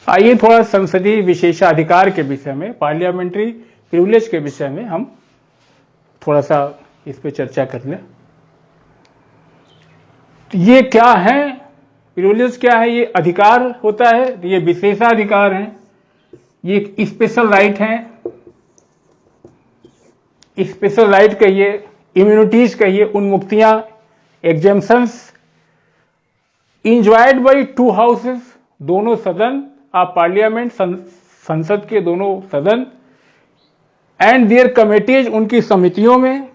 आइए थोड़ा संसदीय विशेषाधिकार के विषय में, पार्लियामेंट्री प्रिविलेज के विषय में हम थोड़ा सा इस पे चर्चा कर लें। तो ये क्या है, प्रिविलेज क्या है? ये अधिकार होता है, ये विशेषाधिकार है, ये स्पेशल राइट है, स्पेशल राइट कहिए, इम्यूनिटीज कहिए, उन्मुक्तियां, exemptions enjoyed by two houses, दोनों सदन ऑफ पार्लियामेंट, संसद के दोनों सदन, एंड देयर कमिटीज, उनकी समितियों में,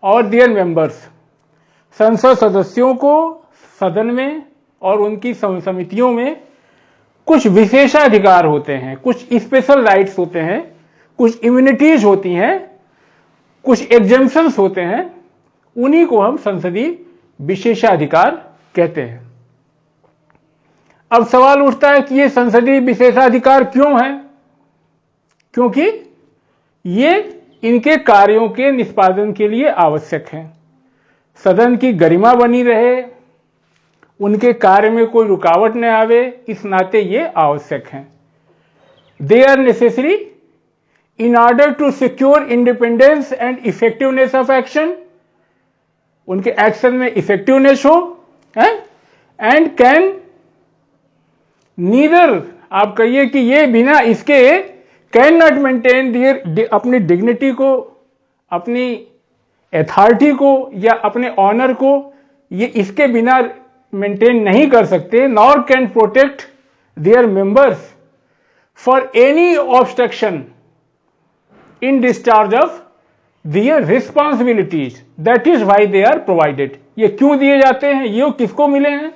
और देयर मेंबर्स, संसद सदस्यों को सदन में और उनकी समितियों में कुछ विशेषाधिकार होते हैं, कुछ स्पेशल राइट्स होते हैं, कुछ इम्यूनिटीज होती हैं, कुछ एग्जेम्पशंस होते हैं, उन्हीं को हम संसदीय विशेषाधिकार कहते हैं। अब सवाल उठता है कि ये संसदीय विशेषाधिकार क्यों है? क्योंकि ये इनके कार्यों के निष्पादन के लिए आवश्यक है। सदन की गरिमा बनी रहे, उनके कार्य में कोई रुकावट न आवे, इस नाते ये आवश्यक हैं। They are necessary in order to secure independence and effectiveness of action, उनके एक्शन में इफेक्टिवनेस हो, एंड कैन नीदर, आप कहिए कि ये बिना इसके कैन नॉट मेंटेन दियर, अपनी डिग्निटी को, अपनी अथॉरिटी को या अपने ऑनर को ये इसके बिना मेंटेन नहीं कर सकते, nor can protect their members for any obstruction in discharge of their responsibilities, that is why they are provided. ये क्यों दिए जाते हैं? ये किसको मिले हैं?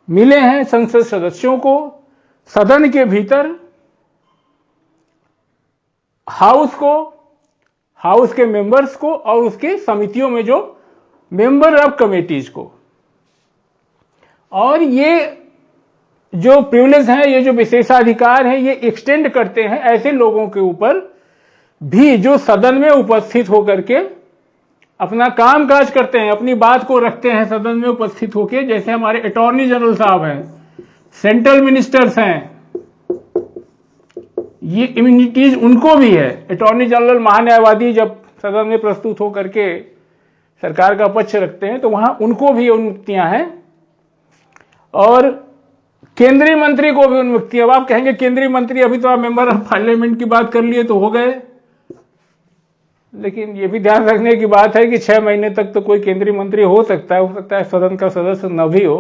मिले हैं संसद सदस्यों को, सदन के भीतर हाउस को, हाउस के मेंबर्स को, और उसके समितियों में जो मेंबर ऑफ कमेटीज को। और ये जो प्रिविलेज है, ये जो विशेषाधिकार है, ये एक्सटेंड करते हैं ऐसे लोगों के ऊपर भी जो सदन में उपस्थित होकर के अपना काम काज करते हैं, अपनी बात को रखते हैं सदन में उपस्थित होकर। जैसे हमारे अटॉर्नी जनरल साहब हैं, सेंट्रल मिनिस्टर्स हैं, ये इम्यूनिटीज उनको भी है। अटॉर्नी जनरल महान्यायवादी जब सदन में प्रस्तुत होकर के सरकार का पक्ष रखते हैं तो वहां उनको भी उन्मुक्तियां हैं, और केंद्रीय मंत्री को भी उन्मुक्ति। अब आप कहेंगे केंद्रीय मंत्री, अभी तो आप मेंबर ऑफ पार्लियामेंट की बात कर लिए तो हो गए, लेकिन यह भी ध्यान रखने की बात है कि 6 महीने तक तो कोई केंद्रीय मंत्री हो सकता है सदन का सदस्य न भी हो।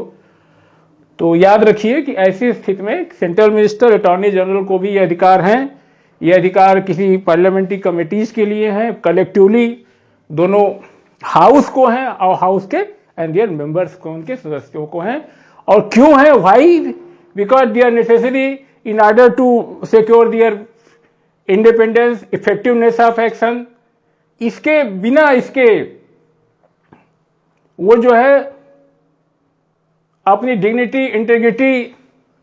तो याद रखिए कि ऐसी स्थिति में सेंट्रल मिनिस्टर, अटॉर्नी जनरल को भी ये अधिकार हैं। ये अधिकार किसी पार्लियामेंट्री कमेटीज के लिए हैं, कलेक्टिवली दोनों हाउस को हैं, और हाउस के एंड देयर मेंबर्स को, उनके सदस्यों को हैं। और क्यों है? Why? Because they are necessary in order to secure their independence, effectiveness of action. इसके बिना, इसके वो जो है अपनी डिग्निटी, इंटेग्रिटी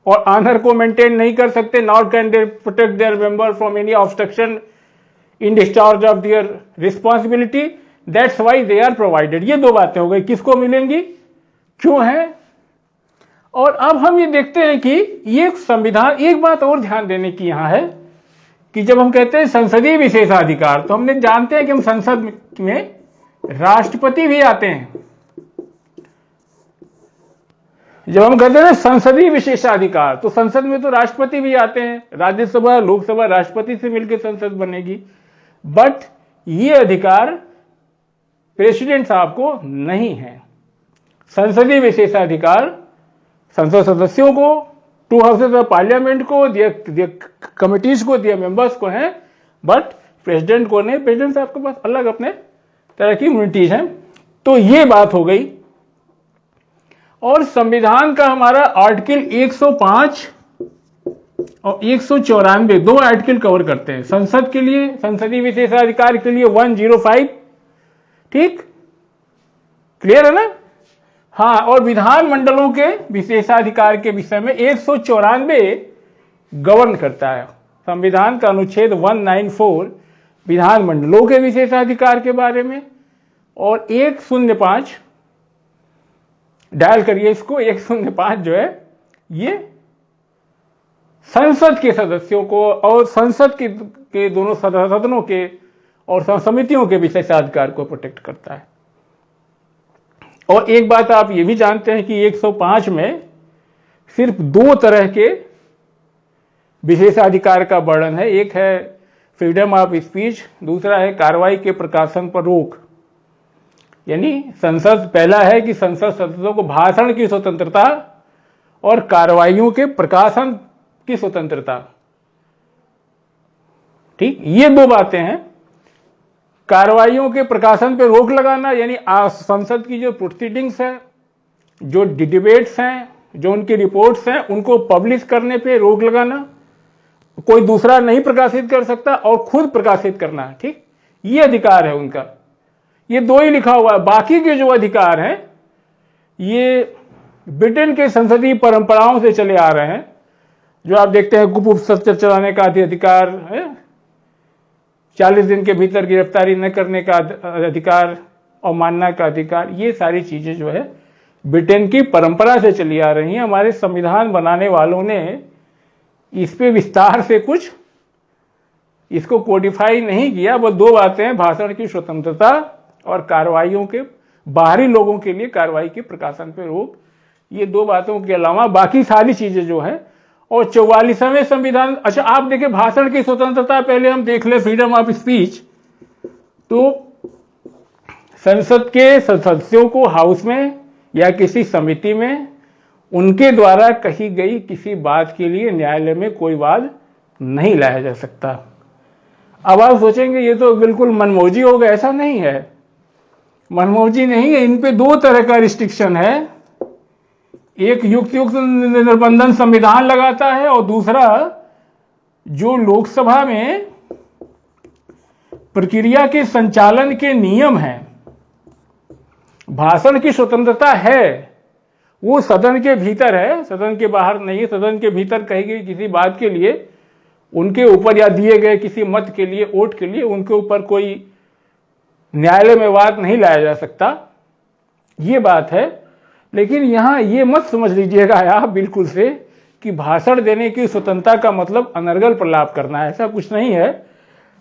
और ऑनर को मेंटेन नहीं कर सकते, nor can they protect their member from any obstruction in discharge of their responsibility, that's why they are provided. ये दो बातें हो गई, किसको मिलेंगी, क्यों है। और अब हम ये देखते हैं कि ये संविधान, एक बात और ध्यान देने की यहां है कि जब हम कहते हैं संसदीय विशेषाधिकार, तो हमने जानते हैं कि हम संसद में राष्ट्रपति भी आते हैं। जब हम कहते हैं संसदीय विशेषाधिकार, तो संसद में तो राष्ट्रपति भी आते हैं, राज्यसभा, लोकसभा राष्ट्रपति से मिलकर संसद बनेगी। बट ये अधिकार प्रेसिडेंट साहब को नहीं है। संसदीय विशेषाधिकार संसद सदस्यों को, 2 हाउसेज ऑफ पार्लियामेंट को, दिया कमिटीज को, दिया मेंबर्स को हैं, बट प्रेसिडेंट को नहीं। प्रेसिडेंट साहब के पास अलग अपने तरह की इम्यूनिटीज हैं। तो ये बात हो गई। और संविधान का हमारा आर्टिकल 105 और 194, 2 आर्टिकल कवर करते हैं संसद के लिए, संसदीय विशेषाधिकार के लिए 105, ठीक, क्लियर है ना? हाँ, और विधानमंडलों के विशेषाधिकार के विषय में 194 गवर्न करता है। संविधान का अनुच्छेद 194 विधानमंडलों के विशेषाधिकार के बारे में, और 105 डायल करिए इसको, 105 जो है ये संसद के सदस्यों को और संसद के दोनों सदनों के और समितियों के विशेषाधिकार को प्रोटेक्ट करता है। और एक बात आप ये भी जानते हैं कि 105 में सिर्फ 2 तरह के विशेषाधिकार का वर्णन है। एक है फ्रीडम ऑफ स्पीच, दूसरा है कार्रवाई के प्रकाशन पर रोक। यानी संसद, पहला है कि संसद सदस्यों को भाषण की स्वतंत्रता और कार्रवाइयों के प्रकाशन की स्वतंत्रता। ठीक, ये 2 बातें हैं। कार्रवाइयों के प्रकाशन पे रोक लगाना यानी संसद की जो प्रोसीडिंग्स है, जो डिबेट्स हैं, जो उनकी रिपोर्ट्स हैं, उनको पब्लिश करने पे रोक लगाना, कोई दूसरा नहीं प्रकाशित कर सकता और खुद प्रकाशित करना। ठीक, ये अधिकार है उनका। ये 2 ही लिखा हुआ है। बाकी के जो अधिकार हैं ये ब्रिटेन के संसदीय परंपराओं से चले आ रहे हैं। जो आप देखते हैं गुप्त सत्र चलाने का अधिकार है, 40 दिन के भीतर गिरफ्तारी न करने का अधिकार, अवमानना का अधिकार, ये सारी चीजें जो है ब्रिटेन की परंपरा से चली आ रही हैं। हमारे संविधान बनाने वालों ने इस पे विस्तार से कुछ इसको कोडिफाई नहीं किया। बस 2 बातें हैं, भाषण की स्वतंत्रता और कार्रवाइयों के, बाहरी लोगों के लिए कार्रवाई के प्रकाशन पे रोक। ये 2 बातों के अलावा बाकी सारी चीजें जो है। और 44वें संविधान, अच्छा आप देखें भाषण की स्वतंत्रता, पहले हम देख ले फ्रीडम ऑफ स्पीच। तो संसद के सदस्यों को हाउस में या किसी समिति में उनके द्वारा कही गई किसी बात के लिए न्यायालय में कोई वाद नहीं लाया जा सकता। अब आप सोचेंगे ये तो बिल्कुल मनमौजी हो गया। ऐसा नहीं है, मनमौजी नहीं है। इन पे 2 तरह का रिस्ट्रिक्शन है। एक युक्त निर्बंधन संविधान लगाता है और दूसरा जो लोकसभा में प्रक्रिया के संचालन के नियम हैं। भाषण की स्वतंत्रता है, वो सदन के भीतर है, सदन के बाहर नहीं है। सदन के भीतर कही गई किसी बात के लिए उनके ऊपर या दिए गए किसी मत के लिए, वोट के लिए उनके ऊपर कोई न्यायालय में वाद नहीं लाया जा सकता, ये बात है। लेकिन यहां ये मत समझ लीजिएगा आप बिल्कुल से कि भाषण देने की स्वतंत्रता का मतलब अनर्गल प्रलाप करना है, ऐसा कुछ नहीं है।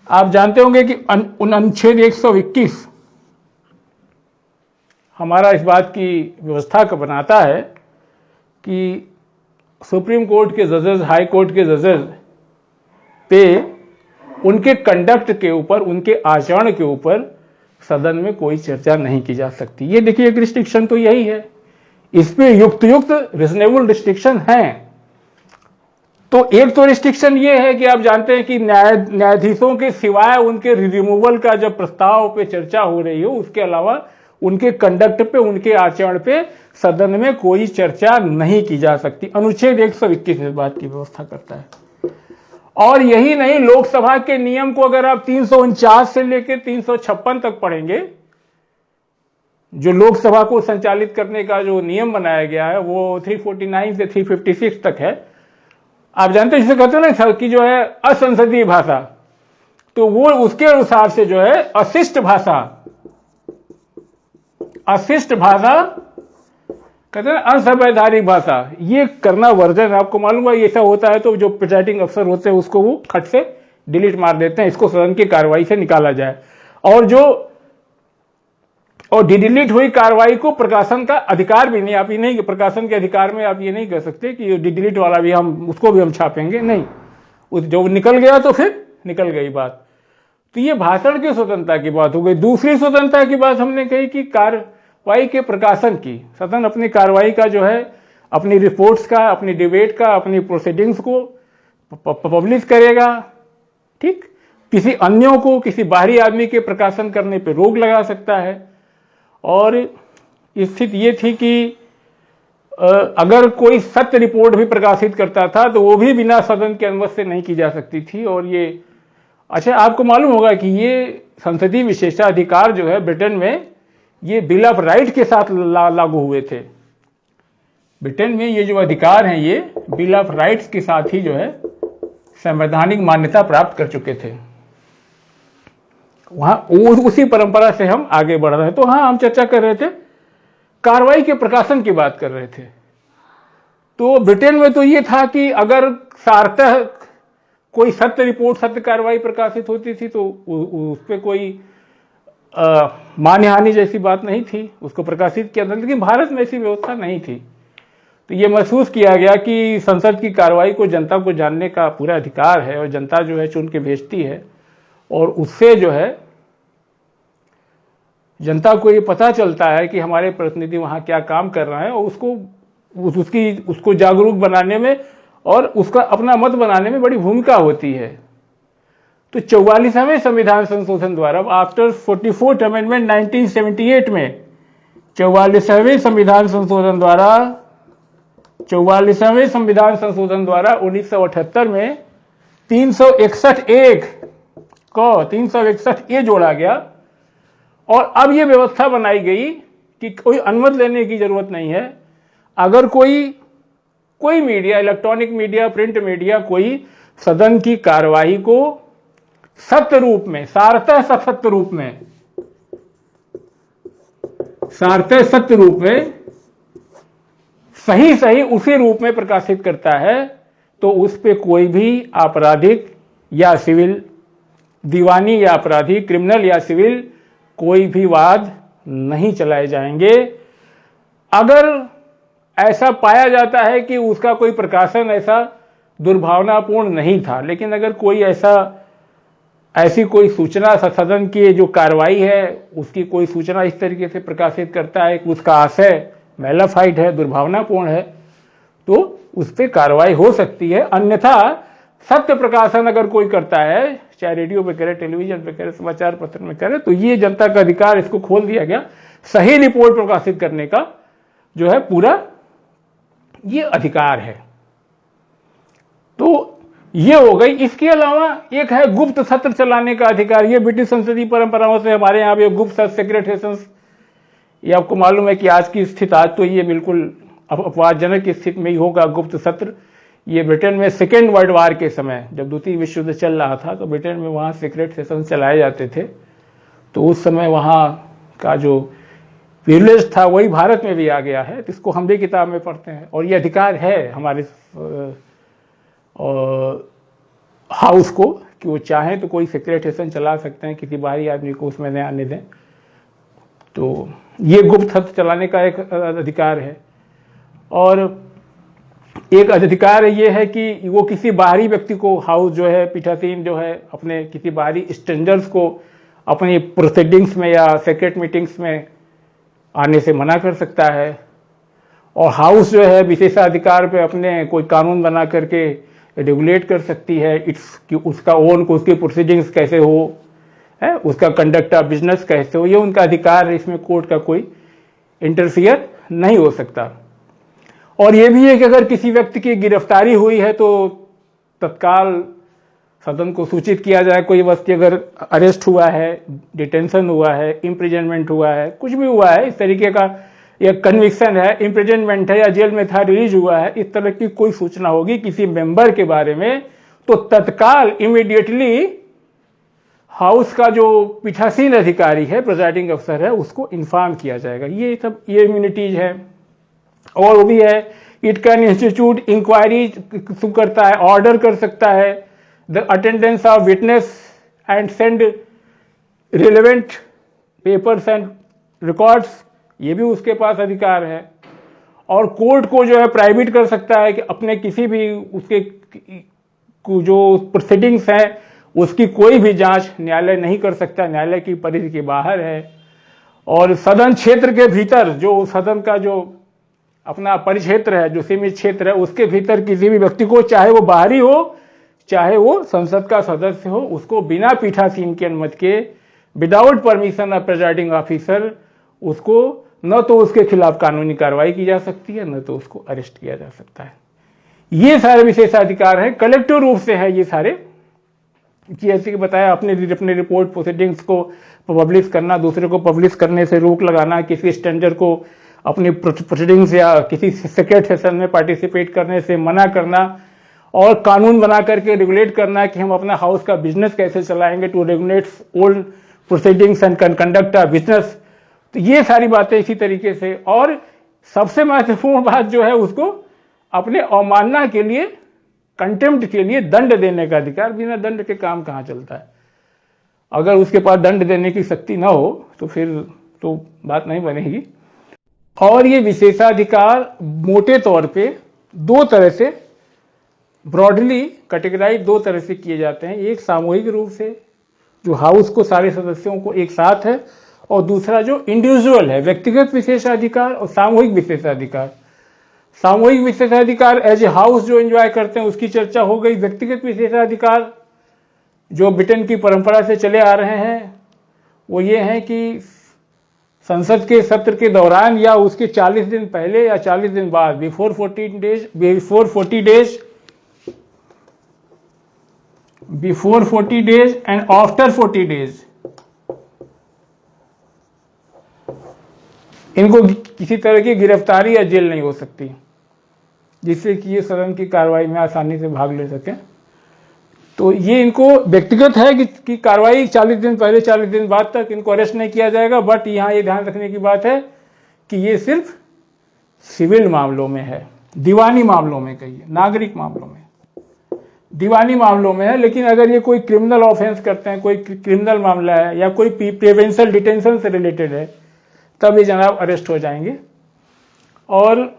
आप जानते होंगे कि अनुच्छेद 121 हमारा इस बात की व्यवस्था का बनाता है कि सुप्रीम कोर्ट के जजेस, हाई कोर्ट के जजेस पे उनके कंडक्ट के ऊपर, उनके आचरण के ऊपर सदन में कोई चर्चा नहीं की जा सकती। ये देखिए एक रिस्ट्रिक्शन तो यही है। इस पे युक्त रिजनेबल रिस्ट्रिक्शन है। तो एक तो रिस्ट्रिक्शन ये है कि आप जानते हैं कि न्यायाधीशों के सिवाय उनके रिमूवल का जब प्रस्ताव पे चर्चा हो रही हो, उसके अलावा उनके कंडक्ट पे, उनके आचरण पे सदन में कोई चर्चा नहीं की जा सकती। अनुच्छेद 121 इस बात की व्यवस्था करता है। और यही नहीं, लोकसभा के नियम को अगर आप 349 से लेकर 356 तक पढ़ेंगे, जो लोकसभा को संचालित करने का जो नियम बनाया गया है वो 349 से 356 तक है। आप जानते हैं जिसे कहते हैं ना कि जो है असंसदीय भाषा, तो वो उसके अनुसार से जो है अशिष्ट भाषा कहते हैं असंवैधानिक भाषा, ये करना वर्जन। आपको मालूम है ऐसा होता है तो जो प्रिजाइडिंग अफसर होते हैं उसको वो खट से डिलीट मार देते हैं, इसको सदन की कार्रवाई से निकाला जाए। और डिलीट हुई कार्रवाई को प्रकाशन का अधिकार भी नहीं, आप ये नहीं, प्रकाशन के अधिकार में आप ये नहीं कह सकते कि डिलीट वाला भी हम उसको भी हम छापेंगे, नहीं। उस जो निकल गया तो फिर निकल गई बात। तो ये भाषण की स्वतंत्रता की बात हो गई। दूसरी स्वतंत्रता की बात हमने कही कि कार्रवाई के प्रकाशन की। सदन अपनी कार्रवाई का जो है, अपनी रिपोर्ट्स का, अपनी डिबेट का, अपनी प्रोसीडिंग्स को पब्लिश करेगा। ठीक, किसी अन्यों को, किसी बाहरी आदमी के प्रकाशन करने पर रोक लगा सकता है। और स्थिति ये थी कि अगर कोई सत्य रिपोर्ट भी प्रकाशित करता था तो वो भी बिना सदन के अनुमति से नहीं की जा सकती थी। और ये, अच्छा आपको मालूम होगा कि ये संसदीय विशेषाधिकार जो है ब्रिटेन में, ये बिल ऑफ राइट के साथ लागू हुए थे। ब्रिटेन में ये जो अधिकार हैं ये बिल ऑफ राइट्स के साथ ही जो है संवैधानिक मान्यता प्राप्त कर चुके थे। वहां उसी परंपरा से हम आगे बढ़ रहे हैं। तो हाँ, हम चर्चा कर रहे थे, कार्रवाई के प्रकाशन की बात कर रहे थे। तो ब्रिटेन में तो ये था कि अगर सार्थः कोई सत्य रिपोर्ट, सत्य कार्रवाई प्रकाशित होती थी तो उस पर कोई मानहानि जैसी बात नहीं थी, उसको प्रकाशित किया था। लेकिन भारत में ऐसी व्यवस्था नहीं थी। तो ये महसूस किया गया कि संसद की कार्रवाई को जनता को जानने का पूरा अधिकार है और जनता जो है चुन के भेजती है, और उससे जो है जनता को ये पता चलता है कि हमारे प्रतिनिधि वहां क्या काम कर रहे हैं, और उसको जागरूक बनाने में और उसका अपना मत बनाने में बड़ी भूमिका होती है। तो 44वें संविधान संशोधन द्वारा, आफ्टर 44th अमेंडमेंट 1978 में 44वें संविधान संशोधन द्वारा 1978 में 361 ए जोड़ा गया, और अब यह व्यवस्था बनाई गई कि कोई अनुमति लेने की जरूरत नहीं है। अगर कोई media, electronic media, print media, कोई सदन की कार्यवाही को सत्य रूप में, सार्थः सत्य रूप में, सार्थः सत्य रूप में, सही उसी रूप में प्रकाशित करता है, तो उस पे कोई भी आपराधिक या सिविल, दीवानी या आपराधिक, क्रिमिनल या सिविल, कोई भी वाद नहीं चलाए जाएंगे। अगर ऐसा पाया जाता है कि उसका कोई प्रकाशन ऐसा दुर्भावनापूर्ण नहीं था, लेकिन अगर कोई ऐसी कोई सूचना सदन की जो कार्रवाई है उसकी कोई सूचना इस तरीके से प्रकाशित करता है कि उसका आशय मैलाफाइड है, दुर्भावनापूर्ण है, तो उस पर कार्रवाई हो सकती है। अन्यथा सत्य प्रकाशन अगर कोई करता है, चाहे रेडियो पे करे, टेलीविजन पे करे, समाचार पत्र में करे, तो ये जनता का अधिकार, इसको खोल दिया गया। सही रिपोर्ट प्रकाशित करने का जो है पूरा ये अधिकार है। तो ये हो गई। इसके अलावा एक है गुप्त सत्र चलाने का अधिकार। ये ब्रिटिश संसदीय परंपराओं से हमारे यहाँ भी गुप्त सत्र, सेक्रेट सेशंस, ये आपको मालूम है कि आज की स्थिति, आज तो ये बिल्कुल अपवादजनक स्थिति में ही होगा गुप्त सत्र। ये ब्रिटेन में सेकेंड वर्ल्ड वार के समय, जब द्वितीय विश्व युद्ध चल रहा था, तो ब्रिटेन में वहाँ सीक्रेट सेशन चलाए जाते थे। तो उस समय वहाँ का जो प्रिविलेज था वही भारत में भी आ गया है, तो इसको हम भी किताब में पढ़ते हैं। और ये अधिकार है हमारे हाउस को कि वो चाहें तो कोई सीक्रेट सेशन चला सकते हैं, किसी बाहरी आदमी को उसमें न आने दें। तो ये गुप्त सत्र चलाने का एक अधिकार है। और एक अधिकार ये है कि वो किसी बाहरी व्यक्ति को, हाउस जो है, पीठासीन जो है, अपने किसी बाहरी स्ट्रेंजर्स को अपनी प्रोसीडिंग्स में या सेक्रेट मीटिंग्स में आने से मना कर सकता है। और हाउस जो है विशेषाधिकार पे अपने कोई कानून बना करके रेगुलेट कर सकती है कि उसका ओन को, उसकी प्रोसीडिंग्स कैसे हो, है, उसका कंडक्ट ऑफ बिजनेस कैसे हो, ये उनका अधिकार है। इसमें कोर्ट का कोई इंटरफियर नहीं हो सकता। और ये भी है कि अगर किसी व्यक्ति की गिरफ्तारी हुई है तो तत्काल सदन को सूचित किया जाए। कोई व्यक्ति अगर अरेस्ट हुआ है, डिटेंशन हुआ है, इम्प्रिजनमेंट हुआ है, कुछ भी हुआ है, इस तरीके का एक कन्विक्शन है, इम्प्रिजनमेंट है या जेल में था, रिलीज हुआ है, इस तरह की कोई सूचना होगी किसी मेंबर के बारे में, तो तत्काल इमीडिएटली हाउस का जो पीठासीन अधिकारी है, प्रिजाइडिंग अफसर है, उसको इन्फॉर्म किया जाएगा। ये सब ये इम्यूनिटीज है। और वो भी है, इट कैन इंस्टीट्यूट इंक्वायरी करता है, ऑर्डर कर सकता है, the attendance of witness and send relevant papers and records, ये भी उसके पास अधिकार है। और कोर्ट को जो है प्राइवेट कर सकता है कि अपने किसी भी उसके जो प्रोसीडिंग्स हैं उसकी कोई भी जांच न्यायालय नहीं कर सकता, न्यायालय की परिधि के बाहर है। और सदन क्षेत्र के भीतर, जो सदन का जो अपना परिक्षेत्र है, जो सीमित क्षेत्र है, उसके भीतर किसी भी व्यक्ति को, चाहे वो बाहरी हो चाहे वो संसद का सदस्य हो, उसको बिना पीठासीन की अनुमति के, without permission of presiding officer, उसको न तो उसके खिलाफ कानूनी कार्रवाई की जा सकती है, न तो उसको अरेस्ट किया जा सकता है। ये सारे विशेषाधिकार हैं, कलेक्टिव रूप से है ये सारे। जैसे कि बताया, अपने रिपोर्ट प्रोसीडिंग्स को पब्लिश करना, दूसरे को पब्लिश करने से रोक लगाना, किसी स्टैंडर्ड को अपनी प्रोसीडिंग्स या किसी सेक्रेट सेशन में पार्टिसिपेट करने से मना करना, और कानून बना करके रेगुलेट करना कि हम अपना हाउस का बिजनेस कैसे चलाएंगे, to regulate old proceedings and conduct of business. तो ये सारी बातें इसी तरीके से। और सबसे महत्वपूर्ण बात जो है, उसको अपने अवमानना के लिए, कंटेम्प्ट के लिए दंड देने का अधिकार। बिना दंड के काम कहाँ चलता है। अगर उसके पास दंड देने की शक्ति ना हो तो फिर तो बात नहीं बनेगी। और ये विशेषाधिकार मोटे तौर पे दो तरह से ब्रॉडली कैटेगराइज दो तरह से किए जाते हैं। एक सामूहिक रूप से जो हाउस को सारे सदस्यों को एक साथ है, और दूसरा जो इंडिविजुअल है, व्यक्तिगत विशेषाधिकार और सामूहिक विशेषाधिकार। सामूहिक विशेषाधिकार एज ए हाउस जो एंजॉय करते हैं उसकी चर्चा हो गई। व्यक्तिगत विशेषाधिकार जो ब्रिटेन की परंपरा से चले आ रहे हैं वो ये हैं कि संसद के सत्र के दौरान या उसके 40 दिन पहले या 40 दिन बाद, before 40 days and after 40 days, इनको किसी तरह की गिरफ्तारी या जेल नहीं हो सकती, जिससे कि ये सदन की कार्रवाई में आसानी से भाग ले सकें। तो ये इनको व्यक्तिगत है कि कार्रवाई 40 दिन पहले 40 दिन बाद तक इनको अरेस्ट नहीं किया जाएगा। बट यहां ये ध्यान रखने की बात है कि ये सिर्फ सिविल मामलों में है, दीवानी मामलों में, कहिए नागरिक मामलों में, दीवानी मामलों में है। लेकिन अगर ये कोई क्रिमिनल ऑफेंस करते हैं, कोई क्रिमिनल मामला है या कोई प्रिवेंशन डिटेंशन से रिलेटेड है, तब ये जनाब अरेस्ट हो जाएंगे। और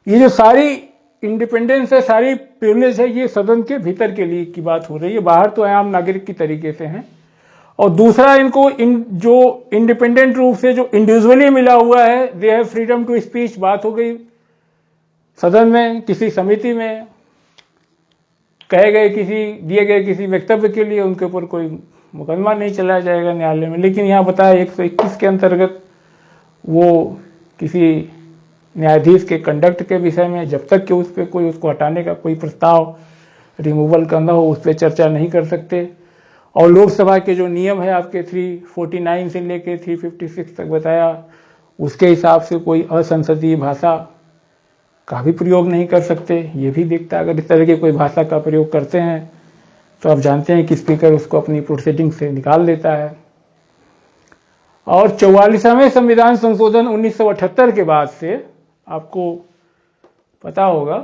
ये जो सारी इंडिपेंडेंस है, सारी प्रिविलेज है, ये सदन के भीतर के लिए की बात हो रही है। बाहर तो आम नागरिक की तरीके से हैं। और दूसरा, इनको जो इंडिपेंडेंट रूप से जो इंडिविजुअली मिला हुआ है, they have freedom to speech. बात हो गई सदन में, किसी समिति में कहे गए किसी दिए गए किसी वक्तव्य के लिए उनके ऊपर कोई मुकदमा नहीं चलाया जाएगा न्यायालय में। लेकिन यहाँ बताया 121 के अंतर्गत वो किसी न्यायाधीश के कंडक्ट के विषय में, जब तक कि उस पर कोई उसको हटाने का कोई प्रस्ताव, रिमूवल करना हो, उस पर चर्चा नहीं कर सकते। और लोकसभा के जो नियम है आपके 349 से लेके 356 तक बताया, उसके हिसाब से कोई असंसदीय भाषा का भी प्रयोग नहीं कर सकते। ये भी दिखता है अगर इस तरह की कोई भाषा का प्रयोग करते हैं तो आप जानते हैं कि स्पीकर उसको अपनी प्रोसीडिंग से निकाल देता है। और 44वें संविधान संशोधन 1978 के बाद से आपको पता होगा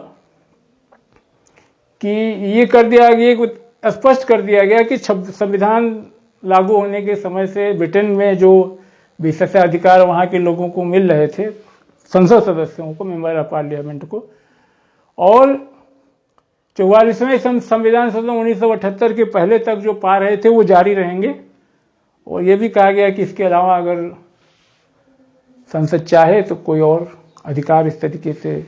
कि ये कर दिया गया, स्पष्ट कर दिया गया कि संविधान लागू होने के समय से ब्रिटेन में जो विशेषाधिकार वहां के लोगों को मिल रहे थे, संसद सदस्यों को, मेंबर ऑफ पार्लियामेंट को, और 44वें संविधान संशोधन 1978 के पहले तक जो पा रहे थे वो जारी रहेंगे। और ये भी कहा गया कि इसके अलावा अगर संसद चाहे तो कोई और अधिकार इस तरीके से,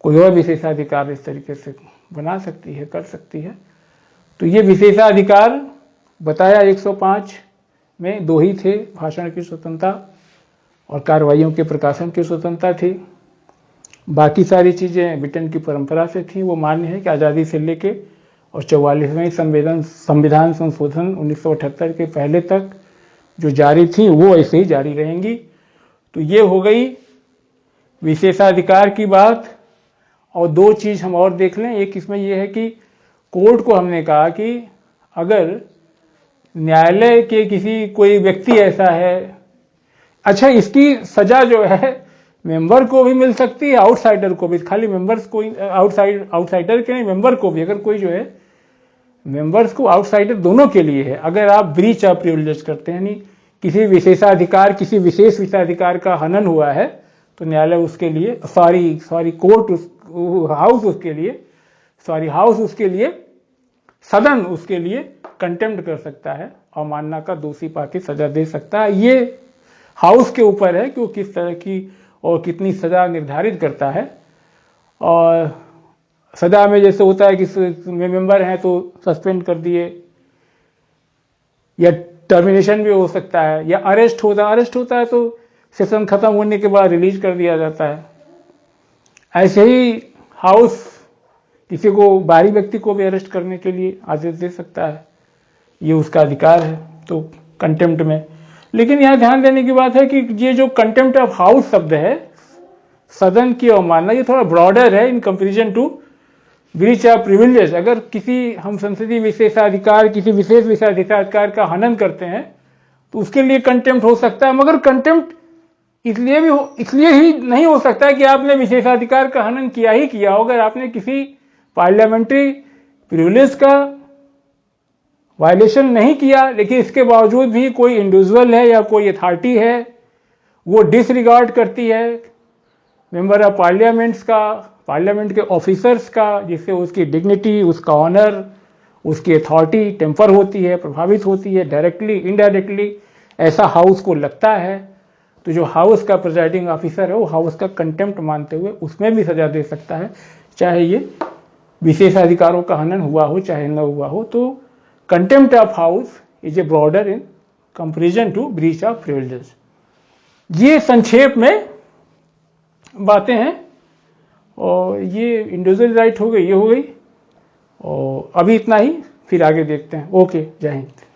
कोई और विशेषाधिकार इस तरीके से बना सकती है, कर सकती है। तो ये विशेषाधिकार बताया 105 में दो ही थे, भाषण की स्वतंत्रता और कार्रवाइयों के प्रकाशन की स्वतंत्रता थी। बाकी सारी चीजें ब्रिटेन की परंपरा से थी, वो मान्य है कि आज़ादी से लेके और 44वें संविधान संशोधन 1978 के पहले तक जो जारी थी वो ऐसे ही जारी रहेंगी। तो ये हो गई विशेषाधिकार की बात। और दो चीज हम और देख लें। एक इसमें यह है कि कोर्ट को हमने कहा कि अगर न्यायालय के किसी कोई व्यक्ति ऐसा है, अच्छा इसकी सजा जो है मेंबर को भी मिल सकती है, आउटसाइडर को भी, खाली मेंबर्स को, आउटसाइडर के नहीं, मेंबर को भी, अगर कोई जो है मेंबर्स को, आउटसाइडर दोनों के लिए है। अगर आप ब्रीच ऑफ प्रिविलेज करते हैं, नहीं किसी विशेषाधिकार, किसी विशेष विशेषाधिकार का हनन हुआ है, तो न्यायालय उसके लिए कोर्ट हाउस उसके लिए सदन उसके लिए कंटेम्प्ट कर सकता है, अवमानना का दोषी पाके सजा दे सकता है। ये हाउस के ऊपर है कि वो किस तरह की और कितनी सजा निर्धारित करता है। और सजा में जैसे होता है कि मेंबर हैं तो सस्पेंड कर दिए, या टर्मिनेशन भी हो सकता है, या अरेस्ट होता है तो सेशन खत्म होने के बाद रिलीज कर दिया जाता है। ऐसे ही हाउस किसी को, बाहरी व्यक्ति को भी अरेस्ट करने के लिए आदेश दे सकता है, ये उसका अधिकार है तो कंटेम्प्ट में। लेकिन यहां ध्यान देने की बात है कि ये जो कंटेम्प्ट ऑफ हाउस शब्द है, सदन की अवमानना, ये थोड़ा ब्रॉडर है in comparison to breach of privilege. अगर किसी हम संसदीय विशेषाधिकार, किसी विशेष विशेषाधिकार का हनन करते हैं तो उसके लिए कंटेम्प्ट हो सकता है, मगर कंटेम्प्ट इसलिए ही नहीं हो सकता कि आपने विशेषाधिकार का हनन किया ही किया हो अगर आपने किसी पार्लियामेंट्री प्रिविलेज का वायलेशन नहीं किया, लेकिन इसके बावजूद भी कोई इंडिविजुअल है या कोई अथॉरिटी है वो डिसरिगार्ड करती है मेंबर ऑफ पार्लियामेंट्स का, पार्लियामेंट के ऑफिसर्स का, जिससे उसकी डिग्निटी, उसका ऑनर, उसकी अथॉरिटी टेम्पर होती है, प्रभावित होती है डायरेक्टली इनडायरेक्टली, ऐसा हाउस को लगता है। तो जो हाउस का प्रिजाइडिंग ऑफिसर है वो हाउस का कंटेम्प्ट मानते हुए उसमें भी सजा दे सकता है, चाहे ये विशेषाधिकारों का हनन हुआ हो चाहे न हुआ हो। तो contempt of house is a broader in comparison to breach of privileges. ये संक्षेप में बातें हैं और ये इंडिविजुअल राइट हो गई, ये हो गई और अभी इतना ही, फिर आगे देखते हैं। ओके, जय हिंद।